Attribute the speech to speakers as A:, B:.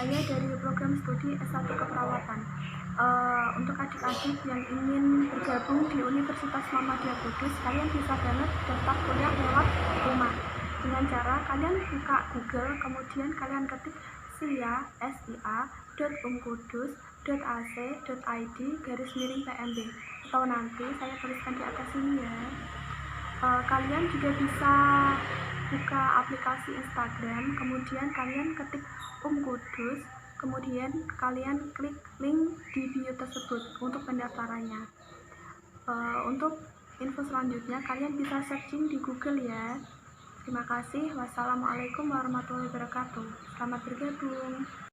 A: saya dari program studi S1 Keperawatan. Untuk adik-adik yang ingin bergabung di Universitas Muhammadiyah Kudus, kalian bisa banget daftar kuliah lewat rumah dengan cara kalian buka Google, kemudian kalian ketik sia.umkudus.ac.id/PMB, atau nanti saya tuliskan di atas sini ya. Kalian juga bisa buka aplikasi Instagram, kemudian kalian ketik Kudus, kemudian kalian klik link di bio tersebut untuk pendaftarannya. Untuk info selanjutnya kalian bisa searching di Google ya. Terima kasih. Wassalamualaikum warahmatullahi wabarakatuh. Selamat bergabung.